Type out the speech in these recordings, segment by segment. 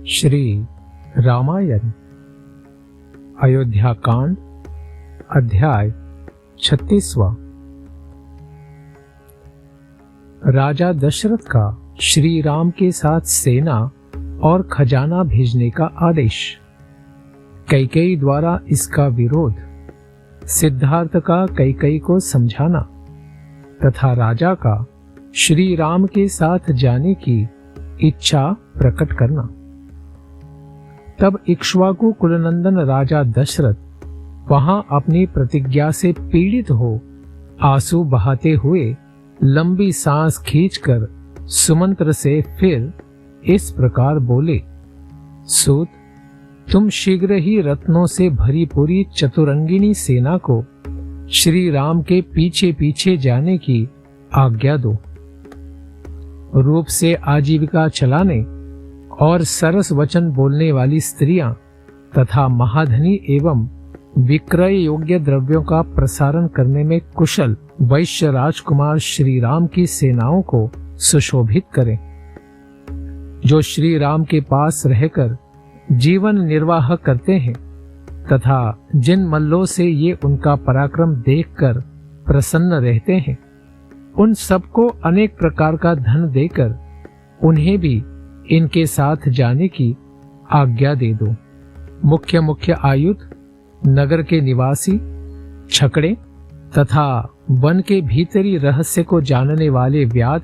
श्री रामायण अयोध्या कांड अध्याय 36वां। राजा दशरथ का श्री राम के साथ सेना और खजाना भेजने का आदेश। कैकेयी द्वारा इसका विरोध। सिद्धार्थ का कैकेयी को समझाना तथा राजा का श्री राम के साथ जाने की इच्छा प्रकट करना। तब इक्ष्वाकु कुलनंदन राजा दशरथ वहां अपनी प्रतिज्ञा से पीड़ित हो आंसू बहाते हुए लंबी सांस खींचकर सुमंत्र से फिर इस प्रकार बोले, सूत, तुम शीघ्र ही रत्नों से भरी पूरी चतुरंगिनी सेना को श्री राम के पीछे पीछे जाने की आज्ञा दो। रूप से आजीविका चलाने और सरस वचन बोलने वाली स्त्रियां तथा महाधनी एवं विक्रय योग्य द्रव्यों का प्रसारण करने में कुशल वैश्य राजकुमार श्री राम की सेनाओं को सुशोभित करें, जो श्री राम के पास रहकर जीवन निर्वाह करते हैं तथा जिन मल्लों से ये उनका पराक्रम देखकर प्रसन्न रहते हैं, उन सबको अनेक प्रकार का धन देकर उन्हें भी इनके साथ जाने की आज्ञा दे दो। मुख्य मुख्य आयुध, नगर के निवासी, छकड़े तथा वन के भीतरी रहस्य को जानने वाले व्याध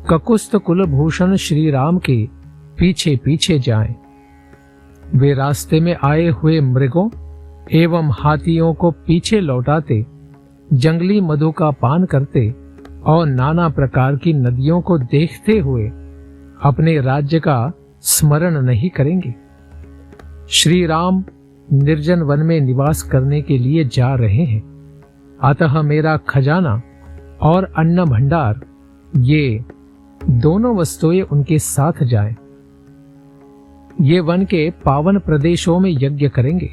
ककुस्थ कुलभूषण श्री राम के पीछे पीछे जाएं। वे रास्ते में आए हुए मृगों एवं हाथियों को पीछे लौटाते, जंगली मधु का पान करते और नाना प्रकार की नदियों को देखते हुए अपने राज्य का स्मरण नहीं करेंगे। श्री राम निर्जन वन में निवास करने के लिए जा रहे हैं, अतः मेरा खजाना और अन्न भंडार, ये दोनों वस्तुएं उनके साथ जाएं। ये वन के पावन प्रदेशों में यज्ञ करेंगे,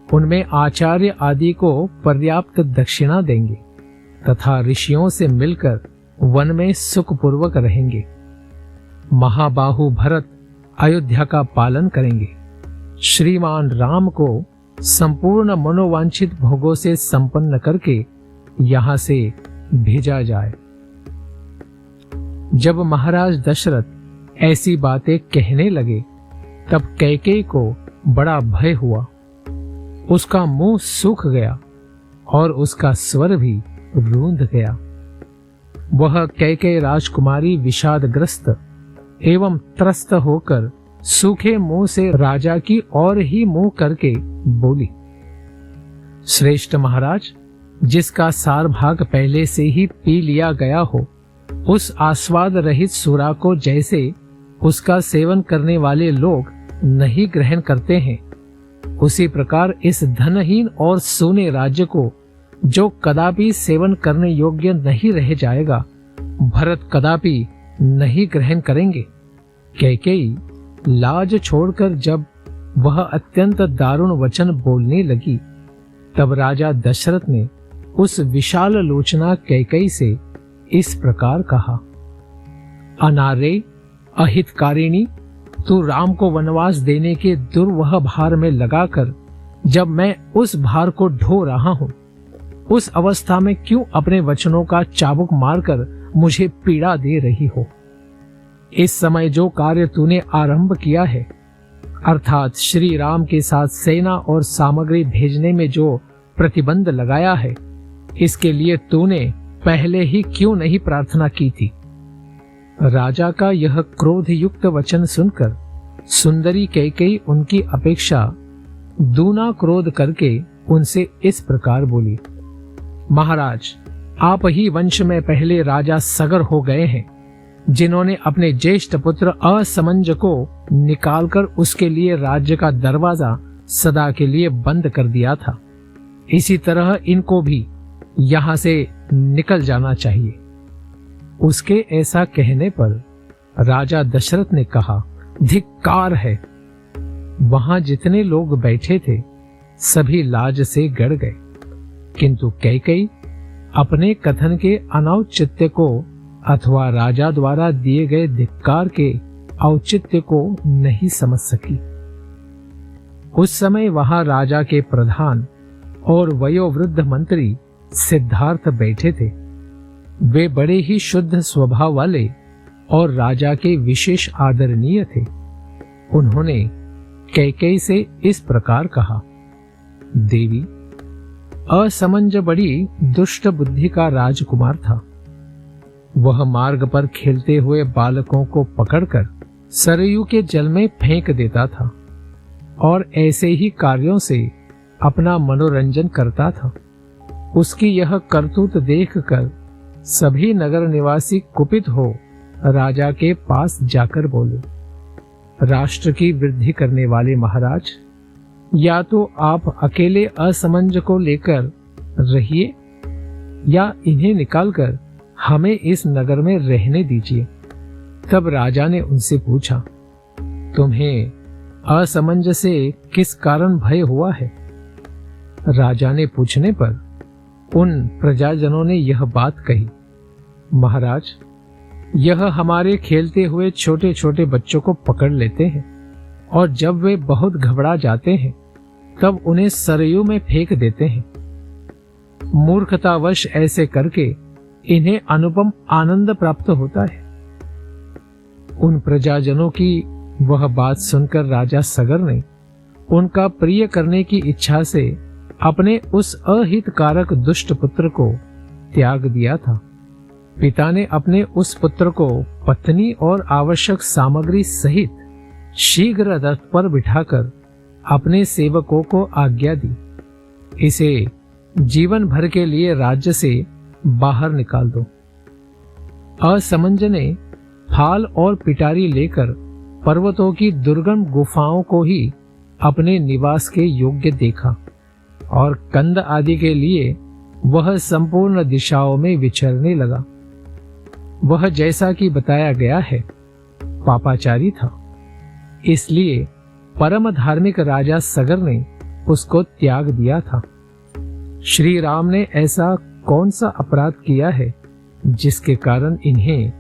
उनमें आचार्य आदि को पर्याप्त दक्षिणा देंगे तथा ऋषियों से मिलकर वन में सुखपूर्वक रहेंगे। महाबाहु भरत अयोध्या का पालन करेंगे। श्रीमान राम को संपूर्ण मनोवांछित भोगों से संपन्न करके यहां से भेजा जाए। जब महाराज दशरथ ऐसी बातें कहने लगे, तब कैकेयी को बड़ा भय हुआ। उसका मुंह सूख गया और उसका स्वर भी रूंध गया। वह कैकेयी राजकुमारी विषादग्रस्त एवं त्रस्त होकर सूखे मुंह से राजा की ओर ही मुंह करके बोली, श्रेष्ठ महाराज, जिसका सार भाग पहले से ही पी लिया गया हो, उस आस्वाद रहित सुरा को जैसे उसका सेवन करने वाले लोग नहीं ग्रहण करते हैं, उसी प्रकार इस धनहीन और सोने राज्य को, जो कदापि सेवन करने योग्य नहीं रह जाएगा, भरत कदापि नहीं ग्रहण करेंगे। कैकेयी लाज छोड़कर जब वह अत्यंत दारुण वचन बोलने लगी, तब राजा दशरथ ने उस विशाल लोचना कैकेयी से इस प्रकार कहा, अनारे अहितकारिणी, तू राम को वनवास देने के दुर्वह भार में लगाकर जब मैं उस भार को ढो रहा हूं, उस अवस्था में क्यों अपने वचनों का चाबुक मारकर मुझे पीड़ा दे रही हो। इस समय जो कार्य तूने आरंभ किया है, अर्थात श्री राम के साथ सेना और सामग्री भेजने में जो प्रतिबंध लगाया है, इसके लिए तूने पहले ही क्यों नहीं प्रार्थना की थी। राजा का यह क्रोध युक्त वचन सुनकर सुंदरी कैकेयी उनकी अपेक्षा दूना क्रोध करके उनसे इस प्रकार बोली, महाराज, आप ही वंश में पहले राजा सगर हो गए हैं, जिन्होंने अपने ज्येष्ठ पुत्र असमंज को निकालकर उसके लिए राज्य का दरवाजा सदा के लिए बंद कर दिया था। इसी तरह इनको भी यहां से निकल जाना चाहिए। उसके ऐसा कहने पर राजा दशरथ ने कहा, धिक्कार है। वहां जितने लोग बैठे थे सभी लाज से गड़ गए, किंतु कैकेयी अपने कथन के अनौचित्य को अथवा राजा द्वारा दिए गए धिक्कार के औचित्य को नहीं समझ सकी। उस समय वहां राजा के प्रधान और वयोवृद्ध मंत्री सिद्धार्थ बैठे थे। वे बड़े ही शुद्ध स्वभाव वाले और राजा के विशेष आदरणीय थे। उन्होंने कैकेयी से इस प्रकार कहा, देवी, असमंज बड़ी दुष्ट बुद्धि का राजकुमार था। वह मार्ग पर खेलते हुए बालकों को पकड़कर सरयू के जल में फेंक देता था और ऐसे ही कार्यों से अपना मनोरंजन करता था। उसकी यह करतूत देखकर सभी नगर निवासी कुपित हो राजा के पास जाकर बोले, राष्ट्र की वृद्धि करने वाले महाराज, या तो आप अकेले असमंज को लेकर रहिए या इन्हें निकालकर हमें इस नगर में रहने दीजिए। तब राजा ने उनसे पूछा, तुम्हें असमंज से किस कारण भय हुआ है? राजा ने पूछने पर उन प्रजाजनों ने यह बात कही, महाराज, यह हमारे खेलते हुए छोटे छोटे बच्चों को पकड़ लेते हैं और जब वे बहुत घबरा जाते हैं तब उन्हें सरयू में फेंक देते हैं। मूर्खतावश ऐसे करके इन्हें अनुपम आनंद प्राप्त होता है। उन प्रजाजनों की वह बात सुनकर राजा सगर ने उनका प्रिय करने की इच्छा से अपने उस अहितकारक दुष्ट पुत्र को त्याग दिया था। पिता ने अपने उस पुत्र को पत्नी और आवश्यक सामग्री सहित शीघ्र रथ पर बिठाकर अपने सेवकों को आज्ञा दी, इसे जीवन भर के लिए राज्य से बाहर निकाल दो। असमंज ने फाल और पिटारी लेकर पर्वतों की दुर्गम गुफाओं को ही अपने निवास के योग्य देखा और कंद आदि के लिए वह संपूर्ण दिशाओं में विचरने लगा। वह जैसा कि बताया गया है पापाचारी था, इसलिए परम धार्मिक राजा सगर ने उसको त्याग दिया था। श्री राम ने ऐसा कौन सा अपराध किया है जिसके कारण इन्हें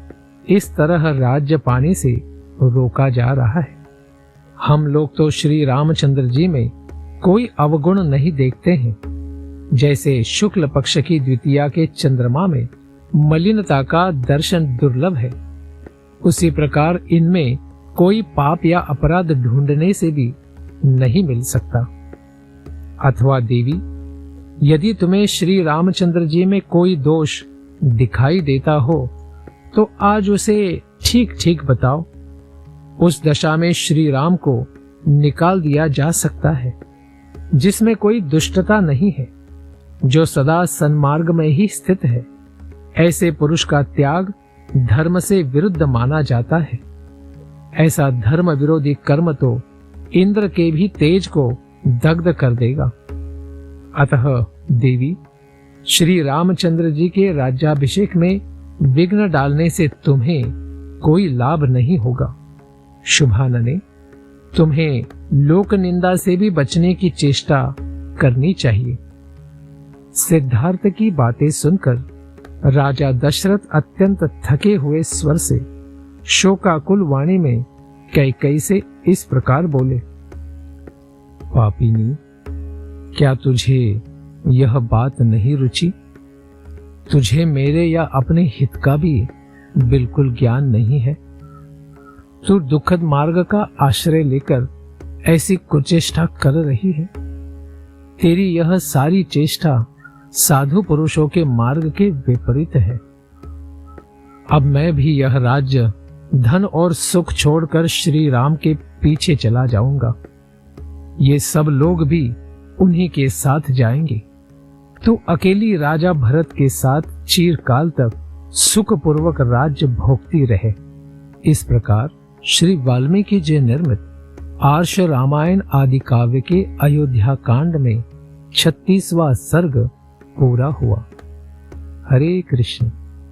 इस तरह राज्य पाने से रोका जा रहा है? हम लोग तो श्री रामचंद्र जी में कोई अवगुण नहीं देखते हैं। जैसे शुक्ल पक्ष की द्वितीया के चंद्रमा में मलिनता का दर्शन दुर्लभ है, उसी प्रकार इनमें कोई पाप या अपराध ढूंढने से भी नहीं मिल सकता। अथवा देवी, यदि तुम्हें श्री रामचंद्र जी में कोई दोष दिखाई देता हो तो आज उसे ठीक ठीक बताओ। उस दशा में श्री राम को निकाल दिया जा सकता है जिसमें कोई दुष्टता नहीं है, जो सदा सन्मार्ग में ही स्थित है। ऐसे पुरुष का त्याग धर्म से विरुद्ध माना जाता है। ऐसा धर्म विरोधी कर्म तो इंद्र के भी तेज को दग्ध कर देगा। अतः देवी, श्री रामचंद्र जी के राज्याभिषेक में विघ्न डालने से तुम्हें कोई लाभ नहीं होगा। शुभानने, तुम्हें लोक निंदा से भी बचने की चेष्टा करनी चाहिए। सिद्धार्थ की बातें सुनकर राजा दशरथ अत्यंत थके हुए स्वर से शोकाकुल वाणी में कैकेयी से इस प्रकार बोले, पापिनी, क्या तुझे यह बात नहीं रुचि? तुझे मेरे या अपने हित का भी बिल्कुल ज्ञान नहीं है। तू दुखद मार्ग का आश्रय लेकर ऐसी कुचेष्टा कर रही है। तेरी यह सारी चेष्टा साधु पुरुषों के मार्ग के विपरीत है। अब मैं भी यह राज्य, धन और सुख छोड़कर श्री राम के पीछे चला जाऊंगा। ये सब लोग भी उन्हीं के साथ जाएंगे। तू अकेली राजा भरत के साथ चिरकाल तक सुखपूर्वक राज्य भोगती रहे। इस प्रकार श्री वाल्मीकि जी निर्मित आर्ष रामायण आदि काव्य के अयोध्या कांड में 36वां सर्ग पूरा हुआ। हरे कृष्ण।